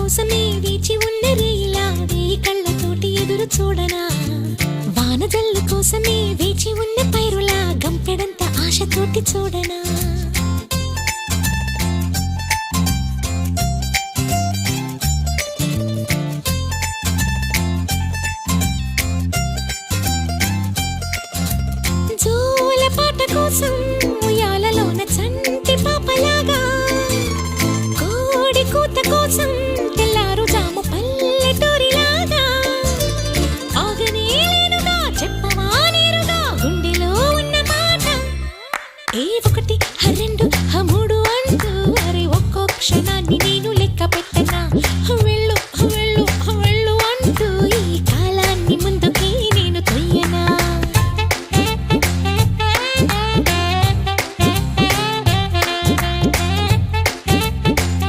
కోసమే వేచి ఉన్న రేయిలా వేయి కళ్ళతోటి ఎదురు చూడనా వానజల్లు కోసమే వేచి ఉన్న పైరులా గంపెడంత ఆశతోటి చూడనా జోల పాట కోసం ఉయ్యాలలోన చంటి పాపలాగా కోడి కూత కోసం తెల్లారు జాము పల్లెటూరిలాగా ఆగనే లేనుగా చెప్పవా నేరుగా గుండెలో ఉన్న మాట ఏ ఒకటి రెండు మూడు అంటూ అరే ఒక్కో క్షణాన్ని నేను